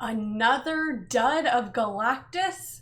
Another Dud of Galactus?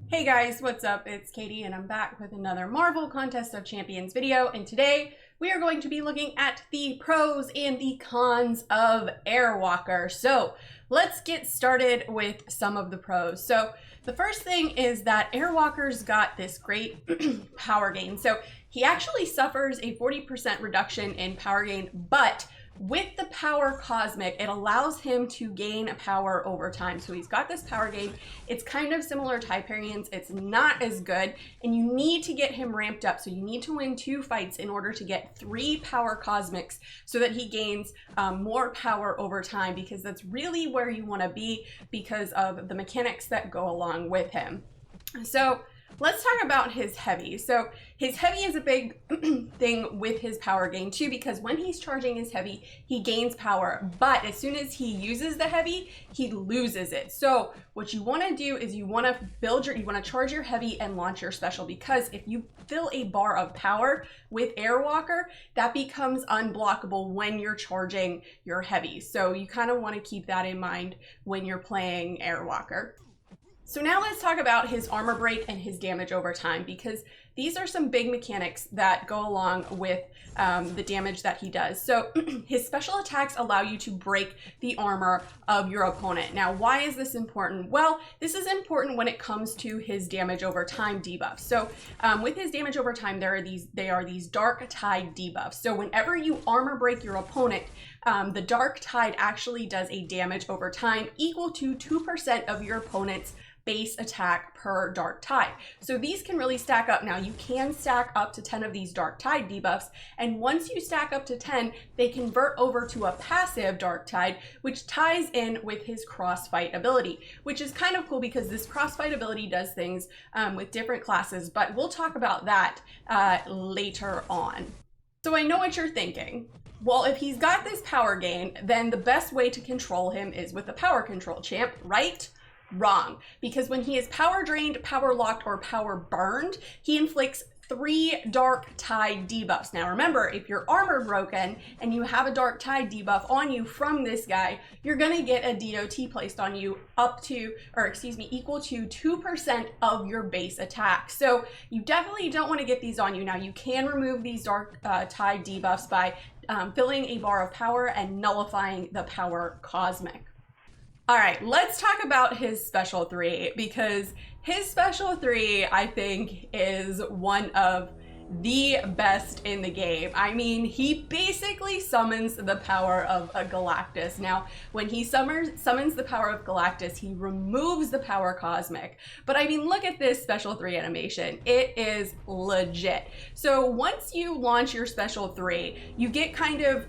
Hey guys, what's up? It's Katie and I'm back with another Marvel Contest of Champions video, and today we are going to be looking at the pros and the cons of Airwalker. So let's get started with some of the pros. So the first thing is that Airwalker's got this great power gain. So he actually suffers a 40% reduction in power gain, but with the power cosmic, it allows him to gain power over time. So he's got this power gain. It's kind of similar to Hyperions. It's not as good, and you need to get him ramped up. So you need to win 2 fights in order to get 3 power cosmics so that he gains more power over time, because that's really where you want to be because of the mechanics that go along with him. So let's talk about his heavy. So his heavy is a big thing with his power gain too, because when he's charging his heavy, he gains power, but as soon as he uses the heavy, he loses it. So what you want to do is you want to charge your heavy and launch your special, because if you fill a bar of power with Airwalker, that becomes unblockable when you're charging your heavy. So you kind of want to keep that in mind when you're playing Airwalker. So now let's talk about his armor break and his damage over time, because these are some big mechanics that go along with the damage that he does. So his special attacks allow you to break the armor of your opponent. Now, why is this important? Well, this is important when it comes to his damage over time debuffs. So with his damage over time, they are these dark tide debuffs. So whenever you armor break your opponent, the dark tide actually does a damage over time equal to 2% of your opponent's base attack per dark tide. So these can really stack up. Now you can stack up to 10 of these dark tide debuffs, and once you stack up to 10, they convert over to a passive dark tide, which ties in with his crossfight ability, which is kind of cool because this crossfight ability does things with different classes, but we'll talk about that later on. So I know what you're thinking. Well, if he's got this power gain, then the best way to control him is with the power control champ, right? Wrong, because when he is power drained, power locked, or power burned, he inflicts 3 dark tide debuffs. Now remember, if you're armor broken and you have a dark tide debuff on you from this guy, you're gonna get a DOT placed on you equal to 2% of your base attack. So you definitely don't want to get these on you. Now you can remove these dark tide debuffs by filling a bar of power and nullifying the power cosmic. All right, let's talk about his special 3, because his special 3, I think, is one of the best in the game. I mean, he basically summons the power of a Galactus. Now, when he summons the power of Galactus, he removes the power cosmic. But I mean, look at this special 3 animation. It is legit. So once you launch your special 3, you get kind of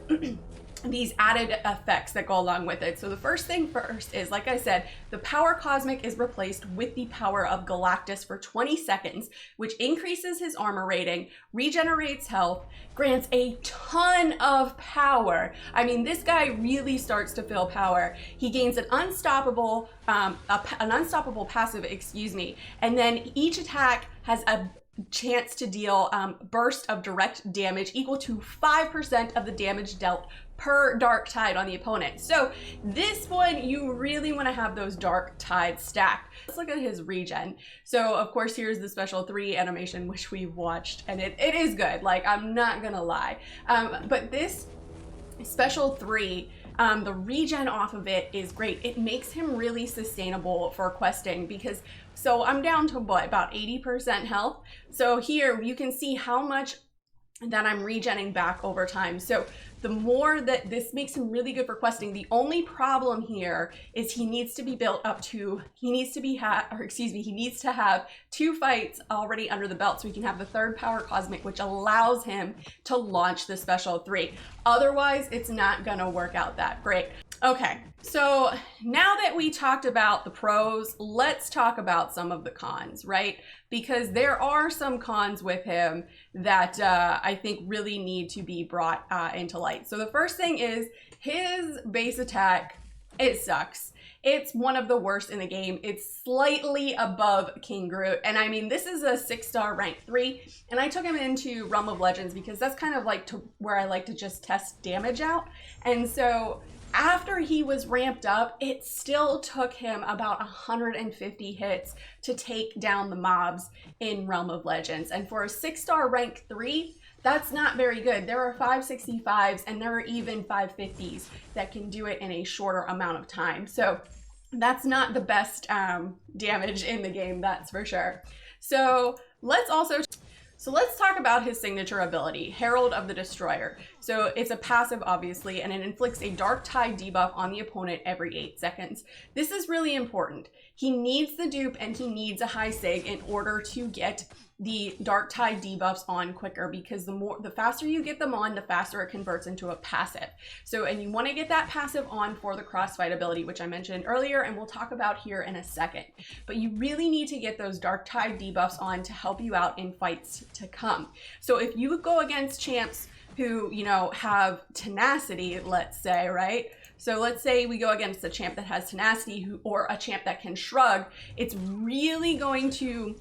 these added effects that go along with it. So the first thing first is, like I said, the power cosmic is replaced with the power of Galactus for 20 seconds, which increases his armor rating, regenerates health, grants a ton of power. I mean, this guy really starts to feel power. He gains an unstoppable passive, and then each attack has a chance to deal burst of direct damage equal to 5% of the damage dealt per dark tide on the opponent. So this one, you really want to have those dark tides stacked. Let's look at his regen. So of course, here's the special 3 animation, which we watched, and it is good. Like, I'm not gonna lie. But this special 3, the regen off of it is great. It makes him really sustainable for questing, because so I'm down to what, about 80% health. So here you can see how much that I'm regenning back over time. So the more that this makes him really good for questing. The only problem here is he needs to be built up to, he needs to have 2 fights already under the belt so he can have the 3rd power cosmic, which allows him to launch the special 3. Otherwise, it's not gonna work out that great. Okay, so now that we talked about the pros, let's talk about some of the cons, right? Because there are some cons with him that I think really need to be brought into light. So the first thing is his base attack It sucks. It's one of the worst in the game. It's slightly above King Groot. And I mean, this is a 6-star rank 3. And I took him into Realm of Legends because that's kind of like where I like to just test damage out. And so after he was ramped up, it still took him about 150 hits to take down the mobs in Realm of Legends. And for a 6-star rank 3, that's not very good. There are 565s and there are even 550s that can do it in a shorter amount of time. So that's not the best damage in the game, that's for sure. So let's talk about his signature ability, Herald of the Destroyer. So it's a passive, obviously, and it inflicts a Dark Tide debuff on the opponent every 8 seconds. This is really important. He needs the dupe and he needs a high sig in order to get the Dark Tide debuffs on quicker, because the faster you get them on, the faster it converts into a passive. So, and you want to get that passive on for the crossfight ability, which I mentioned earlier, and we'll talk about here in a second. But you really need to get those Dark Tide debuffs on to help you out in fights to come. So if you go against champs who, you know, have tenacity, let's say, right? So let's say we go against a champ that has tenacity or a champ that can shrug, it's really going to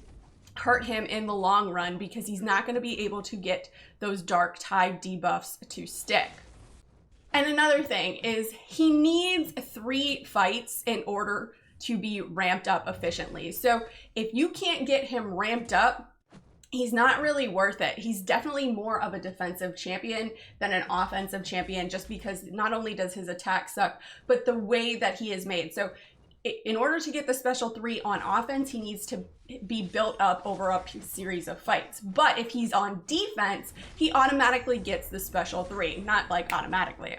hurt him in the long run because he's not going to be able to get those Dark Tide debuffs to stick. And another thing is he needs 3 fights in order to be ramped up efficiently. So if you can't get him ramped up, he's not really worth it. He's definitely more of a defensive champion than an offensive champion, just because not only does his attack suck, but the way that he is made. So in order to get the special 3 on offense, he needs to be built up over a series of fights. But if he's on defense, he automatically gets the special 3. Not like automatically,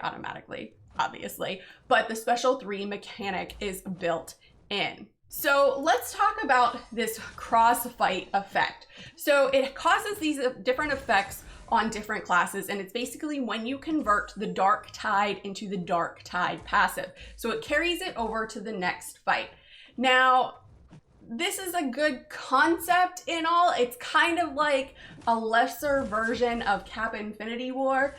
obviously, but the special 3 mechanic is built in. So let's talk about this cross-fight effect. So it causes these different effects on different classes, and it's basically when you convert the Dark Tide into the Dark Tide passive. So it carries it over to the next fight. Now, this is a good concept in all. It's kind of like a lesser version of Cap Infinity War,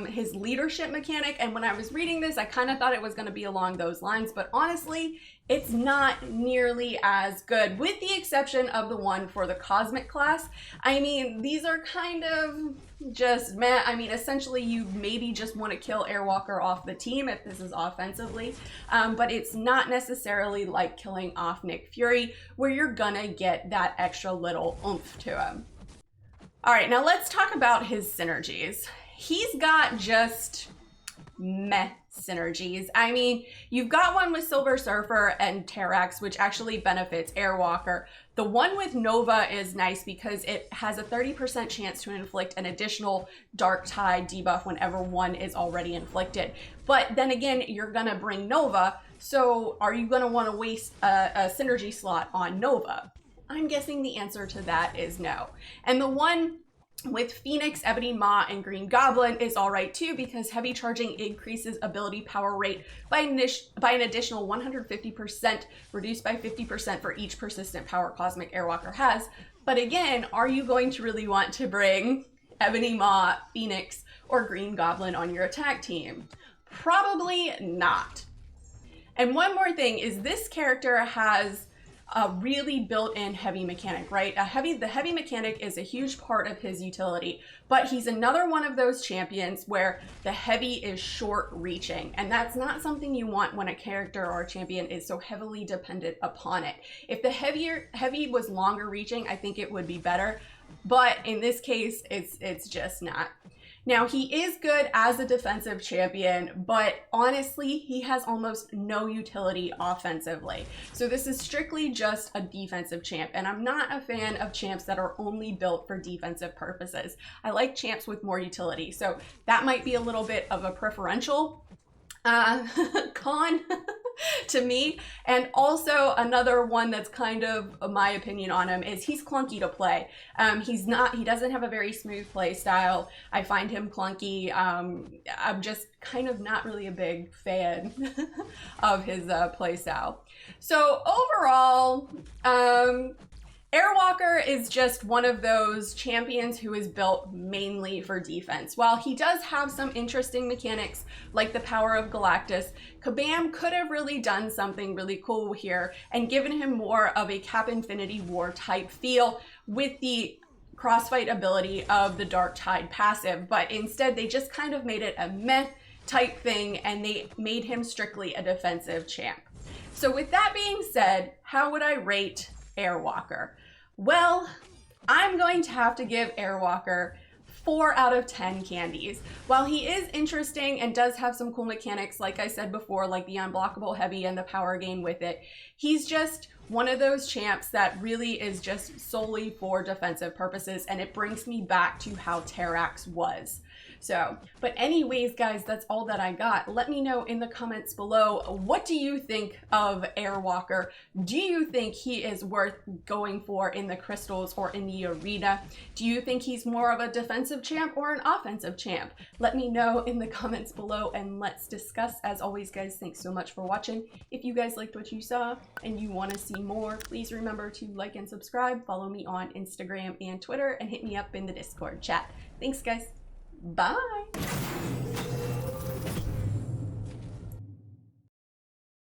his leadership mechanic. And when I was reading this, I kind of thought it was going to be along those lines, but honestly, it's not nearly as good, with the exception of the one for the Cosmic class. I mean, these are kind of just meh. I mean, essentially you maybe just want to kill Airwalker off the team if this is offensively, but it's not necessarily like killing off Nick Fury, where you're gonna get that extra little oomph to him. All right, now let's talk about his synergies. He's got just meh synergies. I mean, you've got one with Silver Surfer and Terrax, which actually benefits Airwalker. The one with Nova is nice because it has a 30% chance to inflict an additional Dark Tide debuff whenever one is already inflicted. But then again, you're gonna bring Nova, so are you gonna wanna waste a synergy slot on Nova? I'm guessing the answer to that is no. And the one with Phoenix, Ebony Maw, and Green Goblin is alright too, because heavy charging increases ability power rate by an additional 150%, reduced by 50% for each persistent power Cosmic Airwalker has. But again, are you going to really want to bring Ebony Maw, Phoenix, or Green Goblin on your attack team? Probably not. And one more thing is this character has a really built-in heavy mechanic, right? The heavy mechanic is a huge part of his utility, but he's another one of those champions where the heavy is short-reaching, and that's not something you want when a character or a champion is so heavily dependent upon it. If the heavy was longer-reaching, I think it would be better, but in this case, it's just not. Now, he is good as a defensive champion, but honestly, he has almost no utility offensively. So this is strictly just a defensive champ, and I'm not a fan of champs that are only built for defensive purposes. I like champs with more utility, so that might be a little bit of a preferential con to me. And also another one that's kind of my opinion on him is he's clunky to play. He doesn't have a very smooth play style. I find him clunky. I'm just kind of not really a big fan of his play style. So overall, Airwalker is just one of those champions who is built mainly for defense. While he does have some interesting mechanics like the power of Galactus, Kabam could have really done something really cool here and given him more of a Cap Infinity War type feel with the crossfight ability of the Dark Tide passive, but instead they just kind of made it a meh type thing and they made him strictly a defensive champ. So with that being said, how would I rate Airwalker? Well, I'm going to have to give Airwalker 4 out of 10 candies. While he is interesting and does have some cool mechanics, like I said before, like the unblockable heavy and the power gain with it, he's just one of those champs that really is just solely for defensive purposes, and it brings me back to how Terrax was. So, but anyways, guys, that's all that I got. Let me know in the comments below, what do you think of Airwalker? Do you think he is worth going for in the crystals or in the arena? Do you think he's more of a defensive champ or an offensive champ? Let me know in the comments below and let's discuss. As always, guys, thanks so much for watching. If you guys liked what you saw and you want to see more, please remember to like and subscribe, follow me on Instagram and Twitter, and hit me up in the Discord chat. Thanks, guys. Bye.